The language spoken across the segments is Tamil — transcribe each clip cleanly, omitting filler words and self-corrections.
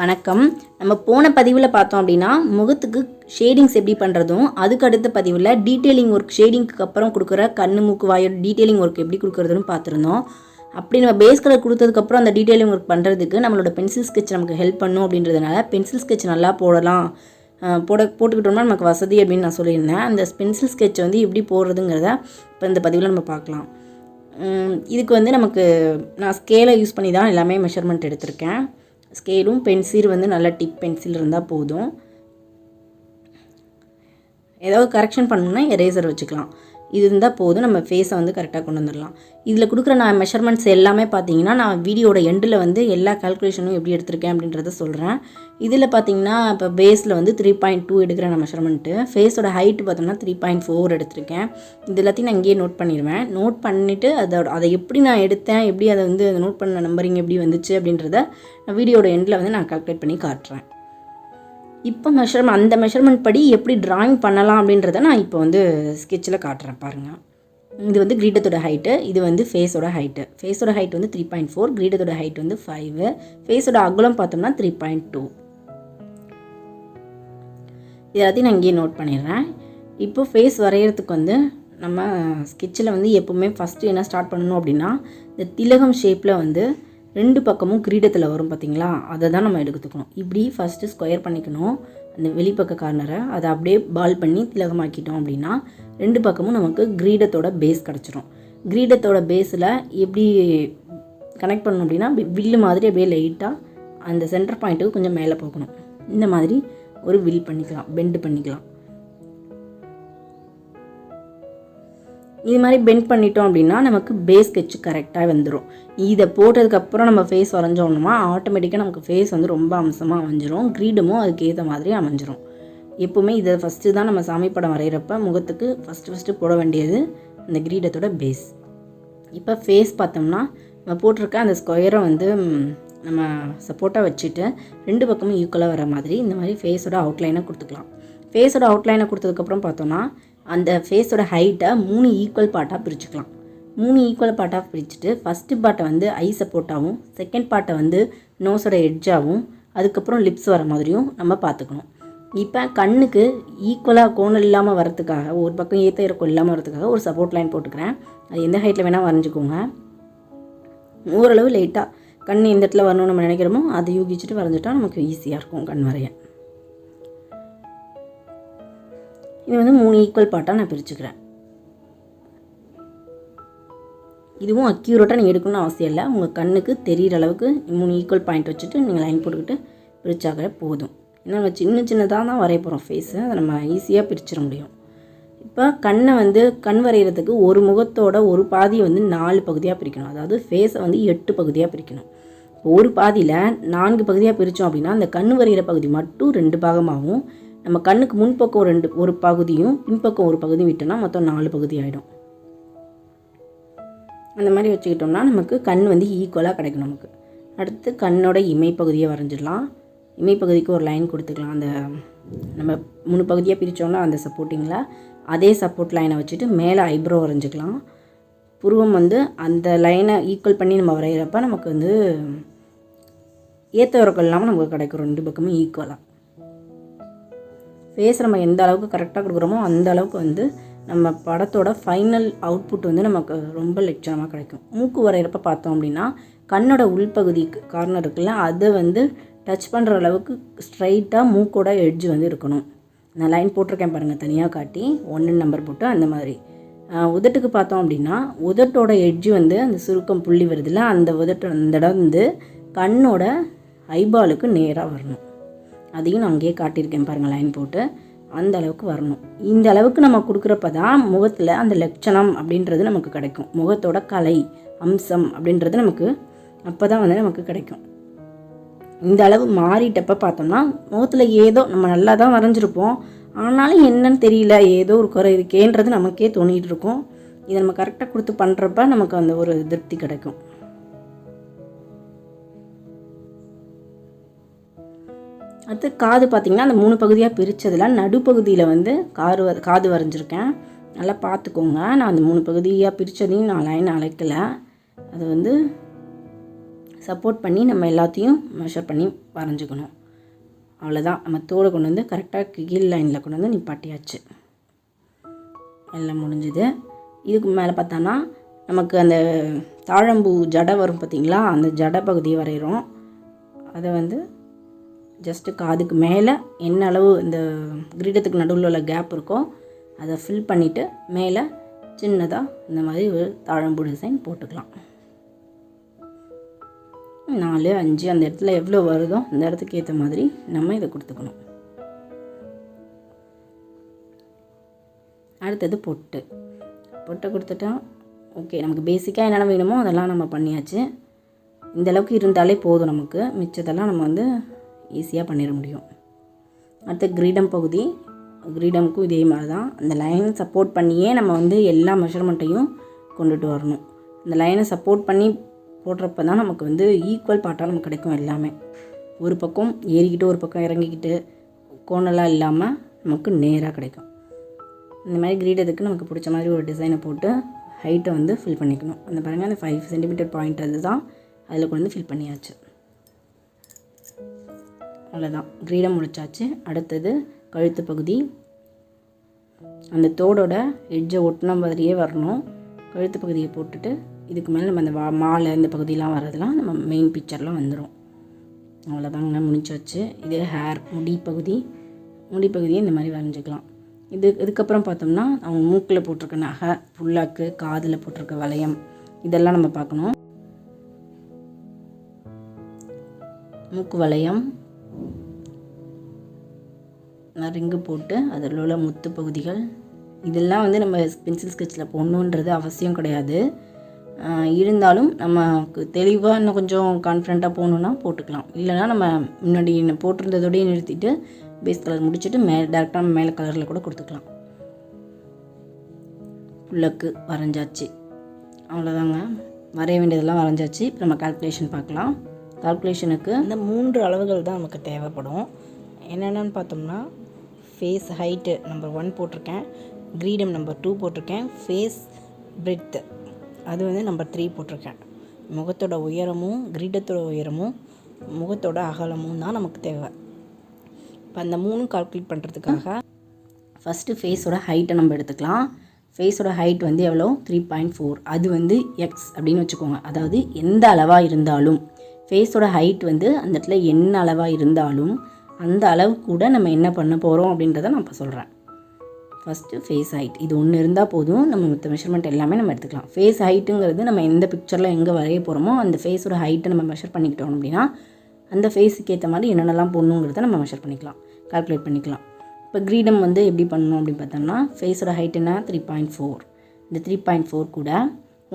வணக்கம். நம்ம போன பதிவில் பார்த்தோம் அப்படின்னா முகத்துக்கு ஷேடிங்ஸ் எப்படி பண்ணுறதும், அதுக்கு அடுத்த பதிவில் டீட்டெயிலிங் ஒர்க், ஷேடிங்க்கு அப்புறம் கொடுக்குற கண்ணு மூக்கு வாயோட டீட்டெயிலிங் ஒர்க் எப்படி கொடுக்குறதுன்னு பார்த்துருந்தோம். அப்படி நம்ம பேஸ் கலர் கொடுத்ததுக்கப்புறம் அந்த டீட்டெயிலிங் ஒர்க் பண்ணுறதுக்கு நம்மளோட பென்சில் ஸ்கெட்ச் நமக்கு ஹெல்ப் பண்ணும் அப்படின்றதுனால பென்சில் ஸ்கெட்ச் நல்லா போடலாம், போட்டுக்கிட்டோம்னா நமக்கு வசதி அப்படின்னு நான் சொல்லியிருந்தேன். அந்த பென்சில் ஸ்கெட்ச் வந்து எப்படி போடுறதுங்கிறத இப்போ இந்த பதிவில் நம்ம பார்க்கலாம். இதுக்கு வந்து நமக்கு நான் ஸ்கேலை யூஸ் பண்ணி தான் எல்லாமே மெஷர்மெண்ட் எடுத்திருக்கேன். ஸ்கேலும் பென்சில் வந்து நல்ல டிப் பென்சில் இருந்தால் போதும். ஏதாவது கரெக்ஷன் பண்ணணுன்னா எரேசர் வச்சுக்கலாம். இது இருந்தால் போதும், நம்ம ஃபேஸை வந்து கரெக்டாக கொண்டு வந்துடலாம். இதில் கொடுக்குற நான் மெஷர்மெண்ட்ஸ் எல்லாமே பார்த்தீங்கன்னா நான் வீடியோட எண்டில் வந்து எல்லா கால்குலேஷனும் எப்படி எடுத்திருக்கேன் அப்படின்றத சொல்கிறேன். இதில் பார்த்தீங்கன்னா இப்போ பேஸில் வந்து 3.2 எடுக்கிறேன் நான் மெஷர்மெண்ட்டு. ஃபேஸோட ஹைட்டு பார்த்தோம்னா 3.4 எடுத்திருக்கேன். இது எல்லாத்தையும் நான் இங்கேயே நோட் பண்ணிடுவேன். நோட் பண்ணிவிட்டு அதை எப்படி நான் எடுத்தேன், எப்படி அதை வந்து அந்த நோட் பண்ண நம்பரிங் எப்படி வந்துச்சு அப்படின்றத நான் வீடியோட எண்டில் வந்து நான் கால்குலேட் பண்ணி காட்டுறேன். இப்போ அந்த மெஷர்மெண்ட் படி எப்படி ட்ராயிங் பண்ணலாம் அப்படின்றத நான் இப்போ வந்து ஸ்கெட்சில் காட்டுறேன் பாருங்கள். இது வந்து கிரீடத்தோட ஹைட்டு, இது வந்து ஃபேஸோட ஹைட்டு. ஃபேஸோட ஹைட் வந்து 3.4, கிரீடத்தோட ஹைட் வந்து 5, ஃபேஸோட அகலம் பார்த்தோம்னா 3.2. இது எல்லாத்தையும் நான் இங்கேயே நோட் பண்ணிடுறேன். இப்போ ஃபேஸ் வரைகிறதுக்கு வந்து நம்ம ஸ்கெட்சில் வந்து எப்போவுமே ஃபஸ்ட்டு என்ன ஸ்டார்ட் பண்ணணும் அப்படின்னா, இந்த திலகம் ஷேப்பில் வந்து 2 பக்கமும் கிரீடத்தில் வரும் பார்த்திங்களா, அதை தான் நம்ம எடுத்துக்கணும். இப்படி ஃபஸ்ட்டு ஸ்கொயர் பண்ணிக்கணும். அந்த வெளிப்பக்க கார்னரை அதை அப்படியே பால் பண்ணி திலகமாக்கிட்டோம் அப்படின்னா 2 பக்கமும் நமக்கு கிரீடத்தோட பேஸ் கிடச்சிரும். கிரீடத்தோட பேஸில் எப்படி கனெக்ட் பண்ணணும் அப்படின்னா வில்லு மாதிரி அப்படியே லைட்டாக அந்த சென்டர் பாயிண்ட்டுக்கு கொஞ்சம் மேலே போகணும். இந்த மாதிரி ஒரு வில் பண்ணிக்கலாம், பெண்டு பண்ணிக்கலாம். இது மாதிரி பெண்ட் பண்ணிட்டோம் அப்படின்னா நமக்கு பேஸ் ஸ்கெட்ச் கரெக்டாக வந்துடும். இதை போட்டதுக்கப்புறம் நம்ம ஃபேஸ் வரைஞ்சோம்னா ஆட்டோமேட்டிக்காக நமக்கு ஃபேஸ் வந்து ரொம்ப அம்சமாக அமைஞ்சிரும். கிரீடமும் அதுக்கு ஏற்ற மாதிரி அமைஞ்சிரும். எப்போவுமே இதை ஃபஸ்ட்டு தான் நம்ம சாமி படம் வரைகிறப்ப முகத்துக்கு ஃபஸ்ட்டு போட வேண்டியது அந்த கிரீடத்தோட பேஸ். இப்போ ஃபேஸ் பார்த்தோம்னா நம்ம போட்டிருக்க அந்த ஸ்கொயரை வந்து நம்ம சப்போர்ட்டாக வச்சுட்டு 2 பக்கமும் ஈக்குவலாக வர மாதிரி இந்த மாதிரி ஃபேஸோட அவுட்லைனை கொடுத்துக்கலாம். ஃபேஸோட அவுட்லைனை கொடுத்ததுக்கப்புறம் பார்த்தோம்னா அந்த ஃபேஸோட ஹைட்டை 3 ஈக்குவல் பார்ட்டாக பிரிச்சுக்கலாம். 3 ஈக்குவல் பார்ட்டாக பிரிச்சுட்டு ஃபஸ்ட்டு பார்ட்டை வந்து ஐ சப்போர்ட்டாகவும், செகண்ட் பார்ட்டை வந்து நோஸோட எட்ஜாகவும், அதுக்கப்புறம் லிப்ஸ் வர மாதிரியும் நம்ம பார்த்துக்கணும். இப்போ கண்ணுக்கு ஈக்குவலாக கோணல் இல்லாமல் வரத்துக்காக, ஒரு பக்கம் ஏற்ற இறக்கம் இல்லாமல் வரதுக்காக ஒரு சப்போர்ட் லைன் போட்டுக்கிறேன். அது எந்த ஹைட்டில் வேணால் வரைஞ்சிக்கோங்க. ஓரளவு லைட்டாக கண் எந்த இடத்துல வரணும்னு நம்ம நினைக்கிறோமோ அதை யூகிச்சுட்டு வரைஞ்சிட்டா நமக்கு ஈஸியாக இருக்கும் கண் வரைய. இது வந்து 3 ஈக்குவல் பார்ட்டாக நான் பிரிச்சுக்கிறேன். இதுவும் அக்யூரேட்டாக நீங்கள் எடுக்கணும்னு அவசியம் இல்லை. உங்கள் கண்ணுக்கு தெரிகிற அளவுக்கு 3 ஈக்குவல் பாயிண்ட் வச்சுட்டு நீங்கள் லைன் போட்டுக்கிட்டு பிரிச்சாக்கிற போதும். ஏன்னா நம்ம சின்னதாக தான் வரைய போகிறோம் ஃபேஸு, அதை நம்ம ஈஸியாக பிரிச்சிட முடியும். இப்போ கண்ணை வந்து கண் வரைகிறதுக்கு ஒரு முகத்தோட ஒரு பாதியை வந்து 4 பகுதியாக பிரிக்கணும். அதாவது ஃபேஸை வந்து 8 பகுதியாக பிரிக்கணும். ஒரு பாதியில் 4 பகுதியாக பிரித்தோம் அப்படின்னா அந்த கண் வரைகிற பகுதி மட்டும் 2 பாகமாகவும், நம்ம கண்ணுக்கு முன்பக்கம் ஒரு பகுதியும் பின்பக்கம் ஒரு பகுதியும் விட்டோம்னா மொத்தம் 4 பகுதி ஆகிடும். அந்த மாதிரி வச்சுக்கிட்டோம்னா நமக்கு கண் வந்து ஈக்குவலாக கிடைக்கும். நமக்கு அடுத்து கண்ணோட இமைப்பகுதியை வரைஞ்சிடலாம். இமைப்பகுதிக்கு ஒரு லைன் கொடுத்துக்கலாம். அந்த நம்ம 3 பகுதியாக பிரித்தோம்னா அந்த சப்போர்ட்டிங்கில் அதே சப்போர்ட் லைனை வச்சுட்டு மேலே ஐப்ரோ வரைஞ்சிக்கலாம். புருவம் வந்து அந்த லைனை ஈக்குவல் பண்ணி நம்ம வரைகிறப்ப நமக்கு வந்து ஏற்ற இறக்கம் இல்லாமல் நமக்கு கிடைக்கும் 2 பக்கமும் ஈக்குவலாக. ஃபேஸ் நம்ம எந்த அளவுக்கு கரெக்டாக கொடுக்குறோமோ அந்த அளவுக்கு வந்து நம்ம படத்தோட ஃபைனல் அவுட்புட் வந்து நமக்கு ரொம்ப லட்சணமாக கிடைக்கும். மூக்கு வரைகிறப்ப பார்த்தோம் அப்படின்னா கண்ணோட உள்பகுதிக்கு கார்னர் இருக்குல்ல, அதை வந்து டச் பண்ணுற அளவுக்கு ஸ்ட்ரைட்டாக மூக்கோட எட்ஜ் வந்து இருக்கணும். நான் லைன் போட்டிருக்கேன் பாருங்கள், தனியாக காட்டி 1 நம்பர் போட்டு அந்த மாதிரி. உதட்டுக்கு பார்த்தோம் அப்படின்னா உதட்டோட எட்ஜு வந்து அந்த சுருக்கம் புள்ளி வருதுல்ல, அந்த அந்த இடம் வந்து கண்ணோட ஐபாலுக்கு நேராக வரணும். அதையும் நான் அங்கேயே காட்டியிருக்கேன் பாருங்கள், லைன் போட்டு அந்த அளவுக்கு வரணும். இந்த அளவுக்கு நம்ம கொடுக்குறப்ப தான் முகத்தில் அந்த லட்சணம் அப்படின்றது நமக்கு கிடைக்கும். முகத்தோட கலை அம்சம் அப்படின்றது நமக்கு அப்போ தான் வந்து நமக்கு கிடைக்கும். இந்த அளவு மாறிட்டப்போ பார்த்தோம்னா முகத்தில் ஏதோ நம்ம நல்லா தான் வரைஞ்சிருப்போம், ஆனாலும் என்னன்னு தெரியல, ஏதோ ஒரு குறை இருக்கேன்றது நமக்கே தோணிகிட்டு இருக்கும். இதை நம்ம கரெக்டாக கொடுத்து பண்ணுறப்ப நமக்கு அந்த ஒரு திருப்தி கிடைக்கும். அடுத்து காது பார்த்திங்கன்னா அந்த 3 பகுதியாக பிரித்ததில் நடுப்பகுதியில் வந்து காது வரைஞ்சிருக்கேன். நல்லா பார்த்துக்கோங்க. நான் அந்த 3 பகுதியாக பிரித்ததையும் நான் லைன் அழைக்கலை. அது வந்து சப்போர்ட் பண்ணி நம்ம எல்லாத்தையும் மெஷர் பண்ணி வரைஞ்சிக்கணும். அவ்வளோதான். நம்ம தோடு கொண்டு வந்து கரெக்டாக கீழ் லைனில் கொண்டு வந்து நிப்பாட்டியாச்சு. எல்லாம் முடிஞ்சுது. இதுக்கு மேலே பார்த்தோன்னா நமக்கு அந்த தாழம்பூ ஜடை வரும் பார்த்திங்களா, அந்த ஜடை பகுதியை வரைகிறோம். அதை வந்து ஜஸ்ட்டு காதுக்கு மேலே என்ன அளவு இந்த கிரீடத்துக்கு நடுவில் உள்ள கேப் இருக்கோ அதை ஃபில் பண்ணிவிட்டு மேலே சின்னதாக இந்த மாதிரி ஒரு தாழம்பூ டிசைன் போட்டுக்கலாம். 4, 5 அந்த இடத்துல எவ்வளோ வருதோ அந்த இடத்துக்கு ஏற்ற மாதிரி நம்ம இதை கொடுத்துக்கணும். அடுத்தது பொட்டை கொடுத்துட்டா ஓகே. நமக்கு பேசிக்காக என்னென்ன வேணுமோ அதெல்லாம் நம்ம பண்ணியாச்சு. இந்த அளவுக்கு இருந்தாலே போதும். நமக்கு மிச்சத்தெல்லாம் நம்ம வந்து ஈஸியாக பண்ணிட முடியும். அடுத்து கிரீடம் பகுதி. கிரீடமுக்கும் இதே மாதிரி தான். அந்த லைனை சப்போர்ட் பண்ணியே நம்ம வந்து எல்லா மெஷர்மெண்ட்டையும் கொண்டுட்டு வரணும். இந்த லைனை சப்போர்ட் பண்ணி போடுறப்ப தான் நமக்கு வந்து ஈக்குவல் பார்ட்டாக நமக்கு கிடைக்கும். எல்லாமே ஒரு பக்கம் ஏறிக்கிட்டு ஒரு பக்கம் இறங்கிக்கிட்டு கோணலாக இல்லாமல் நமக்கு நேராக கிடைக்கும். இந்த மாதிரி கிரீடத்துக்கு நமக்கு பிடிச்ச மாதிரி ஒரு டிசைனை போட்டு ஹைட்டை வந்து ஃபில் பண்ணிக்கணும். அந்த பாருங்கள், அந்த 5 சென்டிமீட்டர் பாயிண்ட் அது தான் அதில் கொண்டு வந்து ஃபில் பண்ணியாச்சு. அவ்வளோதான், கிரீடம் முடிச்சாச்சு. அடுத்தது கழுத்து பகுதி. அந்த தோடோட எட்ஜை ஒட்டின மாதிரியே வரணும். கழுத்து பகுதியை போட்டுட்டு இதுக்கு மேலே நம்ம அந்த மாலை இந்த பகுதியெலாம் வர்றதுலாம் நம்ம மெயின் பிக்சர்லாம் வந்துடும். அவ்வளோதாங்க, முடிச்சாச்சு. இது ஹேர் முடி பகுதியை இந்த மாதிரி வரைஞ்சிக்கலாம். இதுக்கப்புறம் பார்த்தோம்னா அவங்க மூக்கில் போட்டிருக்க நகை, புல்லாக்கு, காதில் போட்டிருக்க வளையம் இதெல்லாம் நம்ம பார்க்கணும். மூக்கு வளையம், ரிங்கு போட்டு அதில் உள்ள முத்து பகுதிகள் இதெல்லாம் வந்து நம்ம பென்சில் ஸ்கெட்சில் போடணுன்றது அவசியம் கிடையாது. இருந்தாலும் நமக்கு தெளிவாக இன்னும் கொஞ்சம் கான்ஃபிடண்ட்டாக போகணுன்னா போட்டுக்கலாம். இல்லைனா நம்ம முன்னாடி போட்டிருந்ததோடய நிறுத்திட்டு பேஸ் கலர் முடிச்சுட்டு டேரெக்டாக மேலே கலரில் கூட கொடுத்துக்கலாம். புல்லக்கு வரைஞ்சாச்சு. அவ்வளோதாங்க, வரைய வேண்டியதெல்லாம் வரைஞ்சாச்சு. இப்போ நம்ம கால்குலேஷன் பார்க்கலாம். கால்குலேஷனுக்கு இந்த 3 அளவுகள் தான் நமக்கு தேவைப்படும். என்னென்னு பார்த்தோம்னா ஃபேஸ் ஹைட்டு நம்பர் 1 போட்டிருக்கேன், கிரீடம் நம்பர் 2 போட்டிருக்கேன், ஃபேஸ் பிரெத்து அது வந்து நம்பர் 3 போட்டிருக்கேன். முகத்தோட உயரமும் கிரீடத்தோட உயரமும் முகத்தோட அகலமும் தான் நமக்கு தேவை. இப்போ அந்த 3 கால்குலேட் பண்ணுறதுக்காக ஃபஸ்ட்டு ஃபேஸோட ஹைட்டை நம்ம எடுத்துக்கலாம். ஃபேஸோட ஹைட் வந்து எவ்வளோ? 3.4. அது வந்து எக்ஸ் அப்படின்னு வச்சுக்கோங்க. அதாவது எந்த அளவாக இருந்தாலும் ஃபேஸோட ஹைட் வந்து அந்த இடத்துல என்ன அளவாக இருந்தாலும் அந்த அளவு கூட நம்ம என்ன பண்ண போகிறோம் அப்படின்றத நான் இப்போ சொல்கிறேன். ஃபஸ்ட்டு ஃபேஸ் ஹைட் இது ஒன்று இருந்தால் போதும். நம்ம மற்ற மெஷர்மெண்ட் எல்லாமே நம்ம எடுத்துக்கலாம். ஃபேஸ் ஹைட்டுங்கிறது நம்ம எந்த பிக்சரில் எங்கே வரைய போகிறோமோ அந்த ஃபேஸோட ஹைட்டை நம்ம மெஷர் பண்ணிக்கிட்டோம் அப்படின்னா அந்த ஃபேஸுக்கு ஏற்ற மாதிரி என்னென்னலாம் போடணுங்கிறத நம்ம மெஷர் பண்ணிக்கலாம், கால்குலேட் பண்ணிக்கலாம். இப்போ கிரீடம் வந்து எப்படி பண்ணணும் அப்படின்னு பார்த்தோம்னா ஃபேஸோட ஹைட் என்ன? 3.4. இந்த 3.4 கூட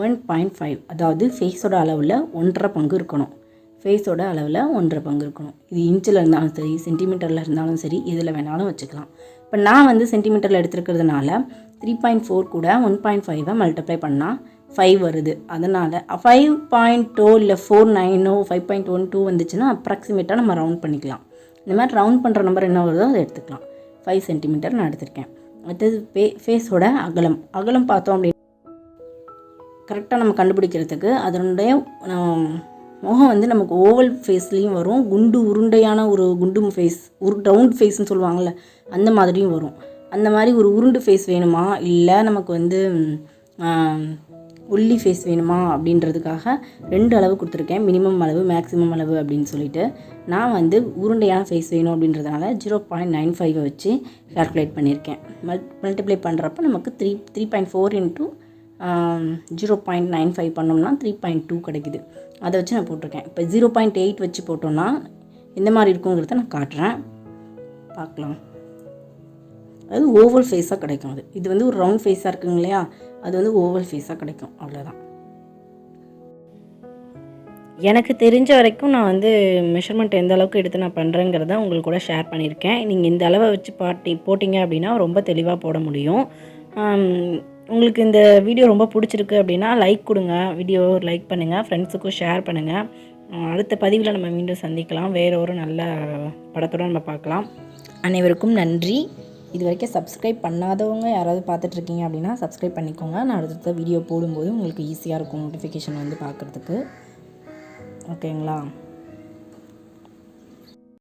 1.5 அதாவது ஃபேஸோட அளவில் 1.5 பங்கு இருக்கணும். ஃபேஸோட அளவில் 1.5 பங்கு இருக்கணும். இது இன்ச்சில் இருந்தாலும் சரி, சென்டிமீட்டரில் இருந்தாலும் சரி, எதில் வேணாலும் வச்சுக்கலாம். இப்போ நான் வந்து சென்டிமீட்டரில் எடுத்துருக்கிறதுனால 3.4 கூட 1.5 மல்டிப்ளை பண்ணால் 5 வருது. அதனால் 5.2 இல்லை 4.9 5.12 வந்துச்சுன்னா அப்ராக்சிமேட்டாக நம்ம ரவுண்ட் பண்ணிக்கலாம். இந்த மாதிரி ரவுண்ட் பண்ணுற நம்பர் என்ன வருதோ அதை எடுத்துக்கலாம். 5 சென்டிமீட்டர் நான் எடுத்திருக்கேன். அடுத்தது ஃபேஸோட அகலம் பார்த்தோம் அப்படின்னா கரெக்டாக நம்ம கண்டுபிடிக்கிறதுக்கு அதனுடைய முகம் வந்து நமக்கு ஓவல் ஃபேஸ்லேயும் வரும், உருண்டையான ஒரு குண்டு ஃபேஸ், ரவுண்ட் ஃபேஸ்ன்னு சொல்லுவாங்கள்ல அந்த மாதிரியும் வரும். அந்த மாதிரி ஒரு உருண்டு ஃபேஸ் வேணுமா இல்லை நமக்கு வந்து ஒல்லி ஃபேஸ் வேணுமா அப்படின்றதுக்காக 2 அளவு கொடுத்துருக்கேன். மினிமம் அளவு, மேக்ஸிமம் அளவு அப்படின்னு சொல்லிட்டு நான் வந்து உருண்டையான ஃபேஸ் வேணும் அப்படின்றதுனால 0.95 வச்சு கால்குலேட் பண்ணியிருக்கேன். மல்டிப்ளை பண்ணுறப்ப நமக்கு 3.4 இன்ட்டு 0.95 பண்ணோம்னா 3.2 கிடைக்குது. அதை வச்சு நான் போட்டிருக்கேன். இப்போ 0.8 வச்சு போட்டோம்னா எந்த மாதிரி இருக்குங்கிறத நான் காட்டுறேன், பார்க்கலாம். அது ஓவல் ஃபேஸாக கிடைக்கும். இது வந்து ஒரு ரவுண்ட் ஃபேஸாக இருக்குங்க இல்லையா, அது வந்து ஓவல் ஃபேஸாக கிடைக்கும். அவ்வளோதான். எனக்கு தெரிஞ்ச வரைக்கும் நான் வந்து மெஷர்மெண்ட் எந்த அளவுக்கு எடுத்து நான் பண்ணுறேங்கிறத உங்களுக்கு கூட ஷேர் பண்ணியிருக்கேன். நீங்கள் இந்த அளவை வச்சு போட்டிங்க அப்படின்னா ரொம்ப தெளிவாக போட முடியும். உங்களுக்கு இந்த வீடியோ ரொம்ப பிடிச்சிருக்கு அப்படின்னா லைக் கொடுங்க, வீடியோ லைக் பண்ணுங்கள், ஃப்ரெண்ட்ஸுக்கும் ஷேர் பண்ணுங்கள். அடுத்த பதிவில் நம்ம மீண்டும் சந்திக்கலாம். வேறு ஒரு நல்ல படத்தோடு நம்ம பார்க்கலாம். அனைவருக்கும் நன்றி. இது வரைக்கும் சப்ஸ்கிரைப் பண்ணாதவங்க யாராவது பார்த்துட்ருக்கீங்க அப்படின்னா சப்ஸ்கிரைப் பண்ணிக்கோங்க. நான் அடுத்த வீடியோ போடும்போது உங்களுக்கு ஈஸியாக இருக்கும் நோட்டிஃபிகேஷன் வந்து பார்க்குறதுக்கு. ஓகேங்களா?